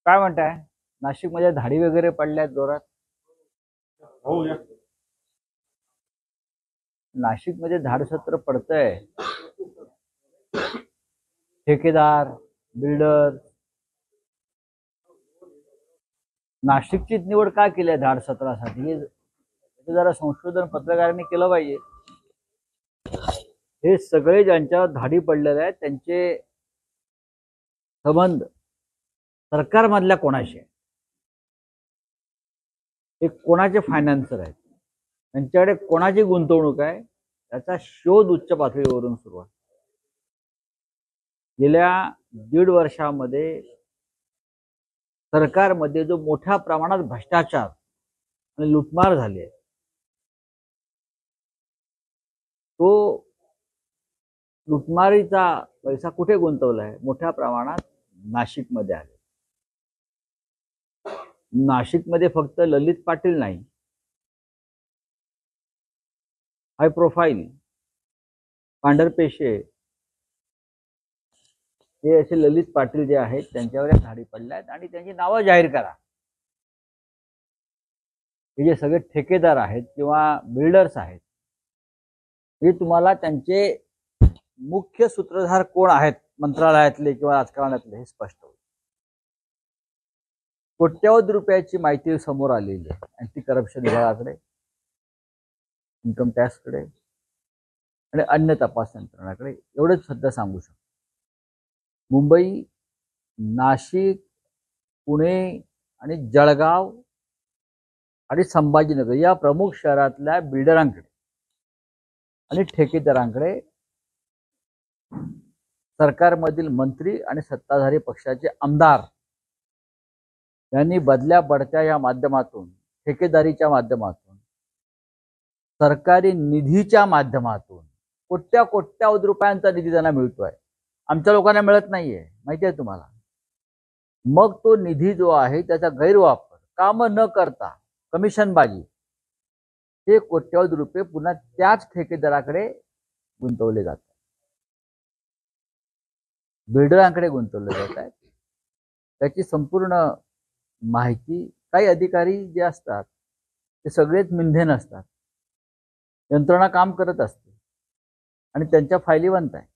काय म्हणताय? नाशिकमध्ये धाडी वगैरे पडल्यात जोरात. हो या. नाशिकमध्ये धाडसत्र पडतंय. ठेकेदार, बिल्डर. नाशिकचीच निवड का केली आहे धाडसत्रासाठी? हे जरा संशोधन पत्रकारांनी केलं पाहिजे. हे सगळे ज्यांच्यावर धाडी पडलेले आहेत त्यांचे संबंध सरकारमधल्या कोणाशी आहे? हे कोणाचे फायनान्सर आहेत? त्यांच्याकडे कोणाची गुंतवणूक आहे याचा शोध उच्च पातळीवरून सुरू आहे. गेल्या 1.5 वर्षामध्ये सरकारमध्ये जो मोठ्या प्रमाणात भ्रष्टाचार आणि लुटमार झाली आहे तो लुटमारीचा पैसा कुठे गुंतवला आहे? मोठ्या प्रमाणात नाशिकमध्ये आहे. नाशिकमध्ये फक्त ललित पाटील नाही, हाय प्रोफाईल पांढरपेशे हे असे ललित पाटील जे आहेत त्यांच्यावर या धाडी पडल्या आहेत आणि त्यांची नावं जाहीर करा. हे जे सगळे ठेकेदार आहेत किंवा बिल्डर्स आहेत हे तुम्हाला त्यांचे मुख्य सूत्रधार कोण आहेत मंत्रालयातले किंवा राजकारणातले हे स्पष्ट होईल. कोट्यवधी रुपयाची माहिती समोर आलेली आहे अँटी करप्शन विभागाकडे, इन्कम टॅक्सकडे आणि अन्य तपास यंत्रणाकडे. एवढंच सध्या सांगू शकतो. मुंबई, नाशिक, पुणे आणि जळगाव आणि संभाजीनगर या प्रमुख शहरातल्या बिल्डरांकडे आणि ठेकेदारांकडे सरकारमधील मंत्री आणि सत्ताधारी पक्षाचे आमदार यांनी बदल्या बढत्या या माध्यमातून, ठेकेदारीच्या माध्यमातून, सरकारी निधीच्या माध्यमातून कोट्यावधी रुपयांचा निधी त्यांना मिळतोय. आमच्या लोकांना मिळत नाहीये, माहिती आहे तुम्हाला. मग तो निधी जो आहे त्याचा गैरवापर, काम न करता कमिशनबाजी, ते कोट्यवधी रुपये पुन्हा त्याच ठेकेदाराकडे गुंतवले जातात, बिल्डरांकडे गुंतवले जात आहेत. त्याची संपूर्ण माहिती काही अधिकारी जे असतात ते सगळेच मिंधे नसतात, यंत्रणा काम करत असते आणि त्यांच्या फायली बनत आहे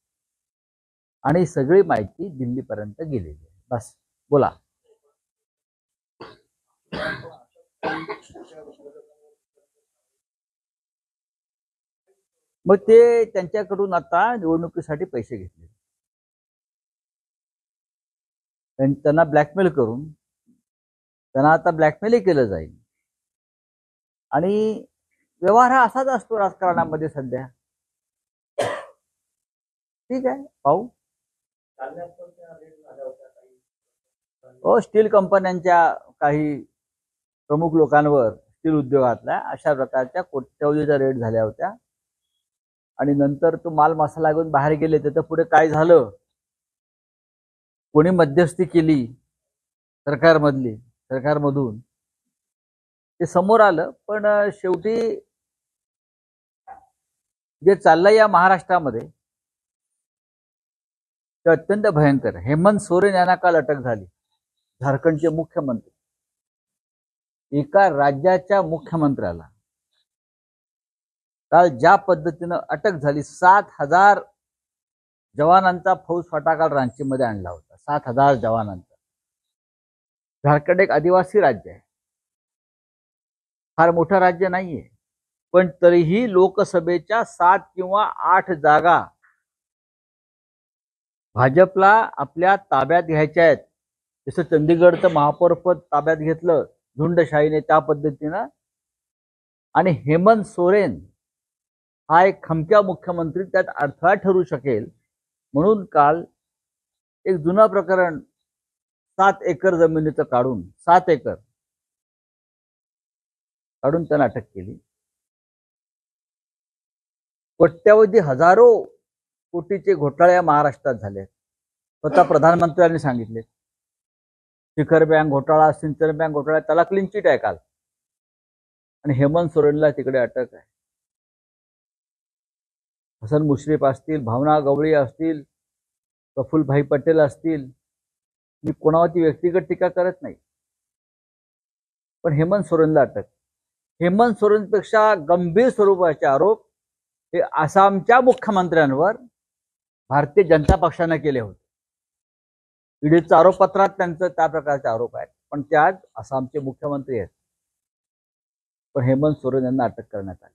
आणि सगळी माहिती दिल्लीपर्यंत गेलेली आहे. बस बोला. मग ते त्यांच्याकडून आता निवडणुकीसाठी पैसे घेतले, त्यांना ब्लॅकमेल करून त्यांना आता ब्लॅकमेलही केलं जाईल. आणि व्यवहार हा असाच असतो राजकारणामध्ये सध्या. ठीक आहे, पाहू. स्टील कंपन्यांच्या काही प्रमुख लोकांवर, स्टील उद्योगातल्या अशा प्रकारच्या कोट्यवधीच्या रेट झाल्या होत्या आणि नंतर तो माल मसाला घेऊन बाहेर गेले. त्याच्या पुढे काय झालं, कोणी मध्यस्थी केली सरकारमधून ते समोर आलं. पण शेवटी जे चाललंय या महाराष्ट्रामध्ये ते अत्यंत भयंकर. हेमंत सोरेन यांना काल अटक झाली. झारखंडचे मुख्यमंत्री, एका राज्याच्या मुख्यमंत्र्याला काल ज्या पद्धतीनं अटक झाली, 7,000 जवानांचा फौजफाटा काल रांचीमध्ये आणला होता. 7,000 जवानांचा. झारखंड एक आदिवासी राज्य आहे, फार मोठं राज्य नाहीये, पण तरीही लोकसभेच्या 7 किंवा 8 जागा भाजपला आपल्या ताब्यात घ्यायच्या आहेत. जसं चंदीगडचं महापौरपद ताब्यात घेतलं झुंडशाहीने, त्या पद्धतीनं. आणि हेमंत सोरेन हा एक खमक्या मुख्यमंत्री त्यात अडथळा ठरू शकेल म्हणून काल एक जुनं प्रकरण 7 एकर जमिनीचं काढून 7 एकर काढून त्यांना अटक केली. कोट्यवधी हजारो कोटीचे घोटाळे महाराष्ट्रात झाले. स्वतः प्रधानमंत्र्यांनी सांगितले. शिखर बँक घोटाळा, सिंचन बँक घोटाळा, त्याला क्लीन चिट आहे काल. आणि हेमंत सोरेनला तिकडे अटक आहे. हसन मुश्रीफ असतील, भावना गवळी असतील, प्रफुल्लभाई पटेल असतील, मी कोणावरती व्यक्तिगत टीका करत नाही, पण हेमंत सोरेनला अटक. हेमंत सोरेनपेक्षा गंभीर स्वरूपाचे आरोप हे आसामच्या मुख्यमंत्र्यांवर भारतीय जनता पक्षाने केले होते. ईडीच्या आरोपपत्रात त्यांचं त्या प्रकारचे आरोप आहेत, पण ते आज आसामचे मुख्यमंत्री आहेत. पण हेमंत सोरेन यांना अटक करण्यात आली,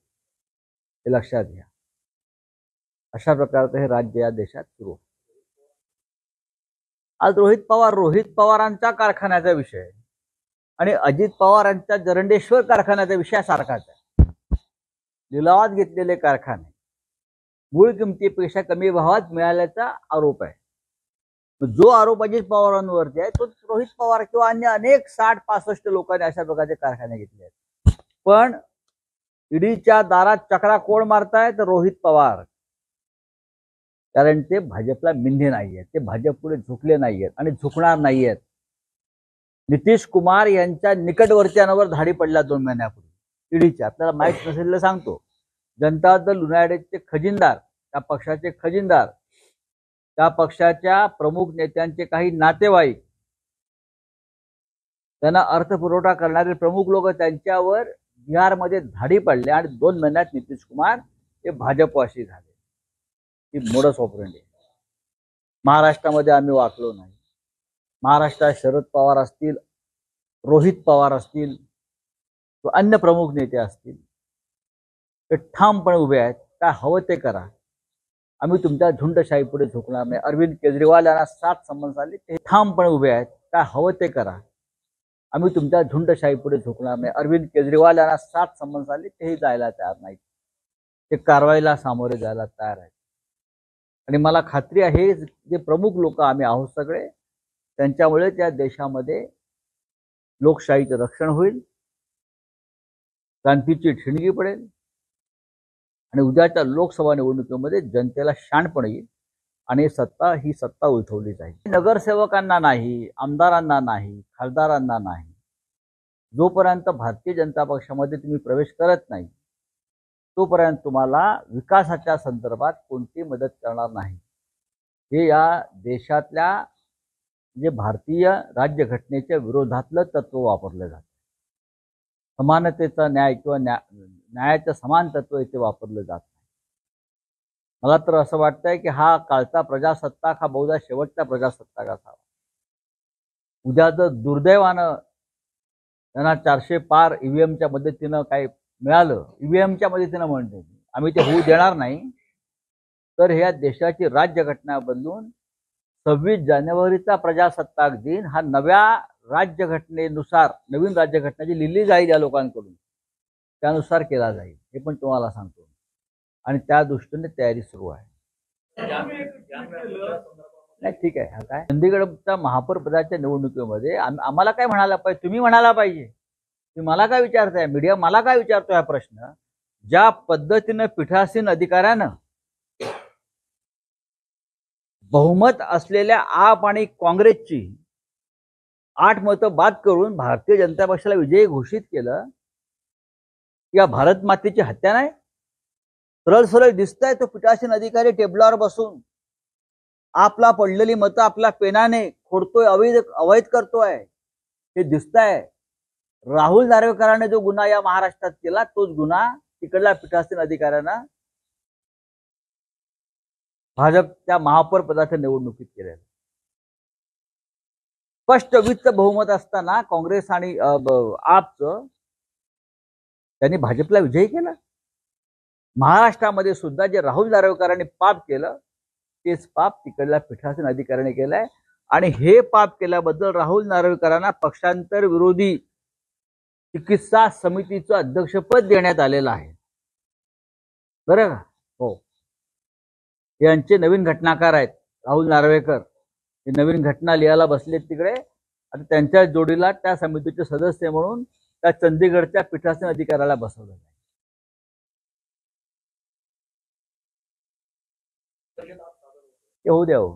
हे लक्षात घ्या. अशा प्रकारचं हे राज्य या देशात सुरू. आज रोहित पवारांच्या कारखान्याचा विषय आणि अजित पवार यांच्या जरंडेश्वर कारखान्याचा विषय सारखाच आहे. लिलावात घेतलेले कारखाने मूळ किमतीपेक्षा कमी भावात मिळाल्याचा आरोप आहे. जो आरोप अजित पवारांवरती आहे तो रोहित पवार किंवा अन्य अनेक 60-65 लोकांनी अशा प्रकारचे कारखाने घेतले आहेत. पण ईडीच्या दारात चक्रा कोण मारताय तर रोहित पवार. कारण ते भाजपला मिंधे नाहीयेत, ते भाजप पुढे झुकले नाहीयेत आणि झुकणार नाहीयेत. नितीश कुमार यांच्या निकटवर्तीयांवर धाडी पडल्या 2 महिन्यापूर्वी ईडीच्या. आपल्याला माहित नसेल सांगतो. जनता दल युनायटेडचे खजिनदार, त्या पक्षाचे खजिनदार, त्या पक्षाच्या प्रमुख नेत्यांचे काही नातेवाईक, त्यांना अर्थपुरवठा करणारे प्रमुख लोक त्यांच्यावर बिहारमध्ये धाडी पडले आणि 2 महिन्यात नितीश कुमार हे भाजपवासी झाले. ही मोडस ऑपरेंडी. महाराष्ट्रामध्ये आम्ही वाकलो नाही. महाराष्ट्रात शरद पवार असतील, रोहित पवार असतील, अन्य प्रमुख नेते असतील, ते ठामपणे उभे आहेत. काय हवं ते करा, आम्ही तुमच्या झुंडशाही पुढे झुकणार नाही. अरविंद केजरीवाल यांना 7 समन्स आले, ते ठामपणे उभे आहेत. काय हवं ते करा, आम्ही तुमच्या झुंडशाही पुढे झुकणार नाही. अरविंद केजरीवाल यांना 7 समन्स आले, तेही जायला तयार नाहीत. ते कारवाईला सामोरे जायला तयार आहेत. आणि मला खात्री आहे जे प्रमुख लोक आम्ही आहोत सगळे, त्यांच्यामुळे त्या देशामध्ये लोकशाहीचं रक्षण होईल, क्रांतीची ठिणगी पडेल आणि उद्याच्या लोकसभा निवडणुकीमध्ये जनतेला शाणपण येईल आणि ही सत्ता उलथवली जाईल. नगरसेवकांना नाही, आमदारांना नाही, खासदारांना नाही, जोपर्यंत भारतीय जनता पक्षामध्ये तुम्ही प्रवेश करत नाही तोपर्यंत तुम्हाला विकासाच्या संदर्भात कोणती मदत करणार नाही. हे या देशातल्या जे भारतीय राज्यघटनेच्या विरोधातलं तत्व वापरलं जातं. समानतेचा न्याय किंवा न्यायाचं समान तत्व इथे वापरलं जात नाही. मला तर असं वाटतंय की हा कालचा प्रजासत्ताक हा बहुधा शेवटचा प्रजासत्ताक असावा. उद्या जर दुर्दैवानं त्यांना 400 पार ईव्हीएमच्या मदतीनं काही मिळालं, ईव्हीएमच्या मदतीनं म्हणते आम्ही ते होऊ देणार नाही, तर ह्या देशाची राज्यघटना बदलून 26 जानेवारीचा प्रजासत्ताक दिन हा नव्या राज्यघटनेनुसार, नवीन राज्यघटना जी लिहिली जाईल या लोकांकडून त्यानुसार केला जाईल. हे पण तुम्हाला सांगतो आणि त्या दृष्टीने तयारी सुरू आहे. नाही ठीक आहे. हा काय चंदीगडच्या महापौर पदाच्या निवडणुकीमध्ये आम्हाला काय म्हणायला पाहिजे, तुम्ही म्हणायला पाहिजे. तुम्ही मला काय विचारताय, मीडिया मला काय विचारतोय हा प्रश्न. ज्या पद्धतीनं पीठासीन अधिकाऱ्यानं बहुमत असलेल्या आप आणि काँग्रेसची 8 मतं बाद करून भारतीय जनता पक्षाला विजयी घोषित केलं, या भारत मातेची हत्या नाही. सरळ सरळ दिसतंय तो पीठासीन अधिकारी टेबलावर बसून आपला पडलेली मतं आपल्या पेनाने खोडतोय, अवैध करतोय, हे दिसतंय. राहुल नार्वेकरांनी जो गुन्हा या महाराष्ट्रात केला तोच गुन्हा तिकडल्या पीठासीन अधिकाऱ्यांना भाजपच्या महापौर पदाच्या निवडणुकीत केलेलं. स्पष्ट वित्त बहुमत असताना काँग्रेस आणि आपचं त्यांनी भाजपला विजयी केला. महाराष्ट्रामध्ये सुद्धा जे राहुल नार्वेकरांनी पाप केलं तेच पाप तिकडल्या पीठासीन अधिकाऱ्यांनी केलंय आणि हे पाप केल्याबद्दल राहुल नार्वेकरांना पक्षांतर विरोधी चिकित्सा समितीचं अध्यक्षपद देण्यात आलेलं आहे. बरं का? हो, यांचे नवीन घटनाकार आहेत राहुल नार्वेकर. हे नवीन घटना लिहायला बसलेत तिकडे आणि त्यांच्या जोडीला त्या समितीचे सदस्य म्हणून त्या चंदीगडच्या पीठासीन अधिकाऱ्याला बसवलं आहे. ते होऊ द्या हो,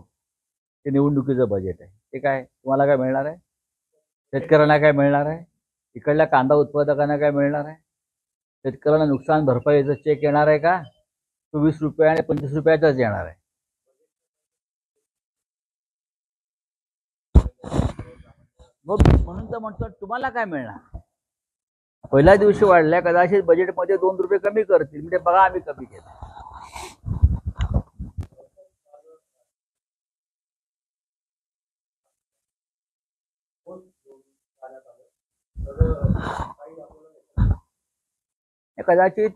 ते निवडणुकीचं बजेट आहे. ते काय तुम्हाला काय मिळणार आहे, शेतकऱ्यांना काय मिळणार आहे, इकडल्या कांदा उत्पादकांना काय मिळणार आहे, शेतकऱ्यांना नुकसान भरपाईचा चेक येणार आहे का, तो 20 रुपये आणि 25 रुपयाचाच येणार आहे. मग म्हणून तर म्हणतो तुम्हाला काय मिळणार. पहिल्या दिवशी वाढल्या, कदाचित बजेटमध्ये 2 रुपये कमी करतील, म्हणजे बघा आम्ही कमी केलं. कदाचित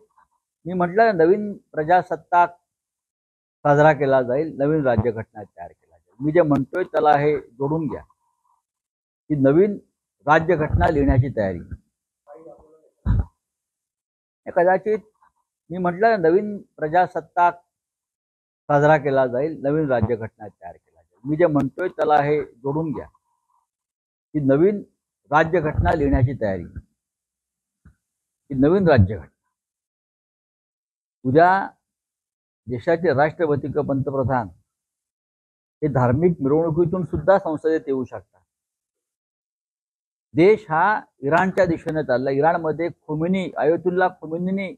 मी म्हटलं नवीन प्रजासत्ताक साजरा केला जाईल, नवीन राज्यघटना तयार केला जाईल. मी जे म्हणतोय त्याला हे जोडून घ्या की नवीन राज्यघटना लिहिण्याची तयारी. कदाचित मी म्हटलं नवीन प्रजासत्ताक साजरा केला जाईल, नवीन राज्यघटना तयार केला जाईल. मी जे म्हणतोय त्याला हे जोडून घ्या की नवीन राज्यघटना लिहिण्याची तयारी, की नवीन राज्यघटना. उद्या देशाचे राष्ट्रपती किंवा पंतप्रधान हे धार्मिक मिरवणुकीतून सुद्धा संसदेत येऊ शकतात. देश हा इराणच्या दिशेने चालला. इराणमध्ये आयतुल्ला खोमेनीने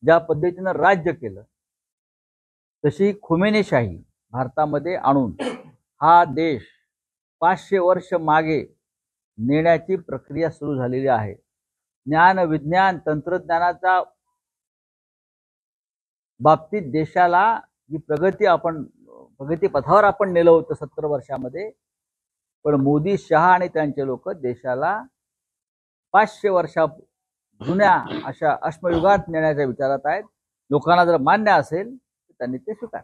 ज्या पद्धतीनं राज्य केलं तशी खोमेनीशाही भारतामध्ये आणून हा देश 500 वर्ष मागे नेण्याची प्रक्रिया सुरू झालेली आहे. ज्ञान, विज्ञान, तंत्रज्ञानाचा बाबतीत देशाला जी प्रगती पथावर आपण नेलं होतं 70 वर्षामध्ये, पण मोदी, शहा आणि त्यांचे लोक देशाला 500 वर्षा जुन्या अशा अश्मयुगात नेण्याच्या विचारात आहेत. लोकांना जर मान्य असेल तर त्यांनी ते स्वीकार.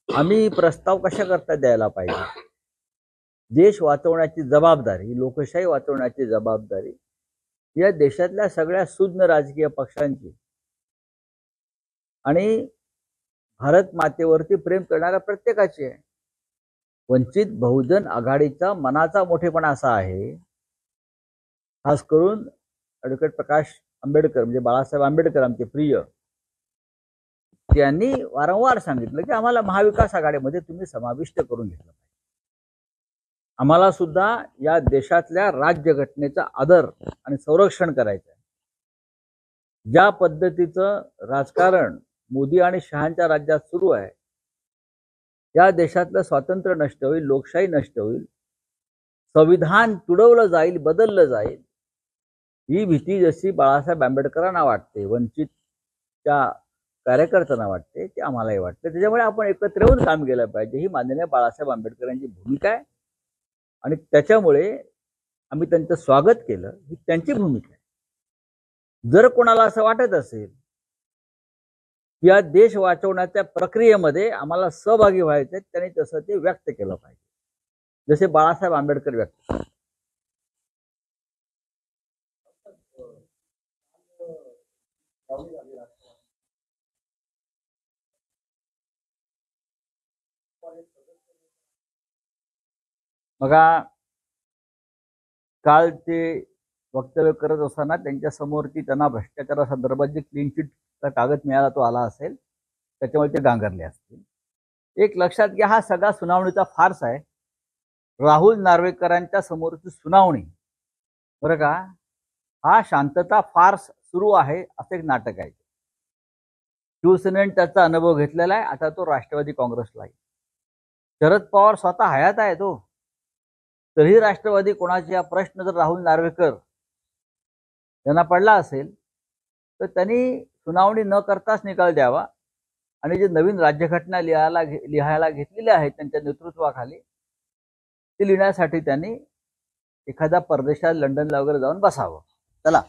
आम्ही प्रस्ताव कशा करता द्यायला पाहिजे. देश वाचवण्याची जबाबदारी, लोकशाही वाचवण्याची जबाबदारी या देशातल्या सगळ्या सुज्ञ राजकीय पक्षांची आणि भारत मातेवरती प्रेम करणाऱ्या प्रत्येकाची आहे. वंचित बहुजन आघाडीचा मनाचा मोठेपणा असा आहे, खास करून ॲडव्होकेट प्रकाश आंबेडकर म्हणजे बाळासाहेब आंबेडकर आमचे प्रिय, त्यांनी वारंवार सांगितलं की आम्हाला महाविकास आघाडीमध्ये तुम्ही समाविष्ट करून घेतलं पाहिजे. आम्हाला सुद्धा या देशातल्या राज्यघटनेचा आदर आणि संरक्षण करायचं आहे. ज्या पद्धतीचं राजकारण मोदी आणि शहांच्या राज्यात सुरू आहे, या देशातलं स्वातंत्र्य नष्ट होईल, लोकशाही नष्ट होईल, संविधान तुडवलं जाईल, बदललं जाईल, ही भीती जशी बाळासाहेब आंबेडकरांना वाटते, वंचितच्या कार्यकर्त्यांना वाटते, ते आम्हालाही वाटते. त्याच्यामुळे आपण एकत्र येऊन काम केलं पाहिजे, ही माननीय बाळासाहेब आंबेडकरांची भूमिका आहे आणि त्याच्यामुळे आम्ही त्यांचं स्वागत केलं, ही त्यांची भूमिका आहे. जर कोणाला असं वाटत असेल की या देश वाचवण्याच्या प्रक्रियेमध्ये आम्हाला सहभागी व्हायचे, त्यांनी तसं ते व्यक्त केलं पाहिजे, जसे बाळासाहेब आंबेडकर व्यक्त केले. बघा, काल ते वक्तव्य करत असताना त्यांच्या समोरची त्यांना भ्रष्टाचारासंदर्भात जे क्लीन चिटचा कागद मिळाला तो आला असेल, त्याच्यामुळे ते गांगरले असतील. एक लक्षात घ्या, हा सगळा सुनावणीचा फार्स आहे. राहुल नार्वेकरांच्या समोरची सुनावणी, बरं का, हा शांतता फार्स सुरू आहे असं एक नाटक आहे. शिवसेनेने त्याचा अनुभव घेतलेला आहे. आता तो राष्ट्रवादी काँग्रेसला आहे. शरद पवार स्वतः हयात आहे तो, तरीही राष्ट्रवादी कोणाचे हा प्रश्न जर राहुल नार्वेकर यांना पडला असेल तर त्यांनी सुनावणी न करताच निकाल द्यावा आणि जे नवीन राज्यघटना लिहायला घेतलेली आहे त्यांच्या नेतृत्वाखाली, ते लिहिण्यासाठी त्यांनी एखाद्या परदेशात लंडनला वगैरे जाऊन बसावं. चला.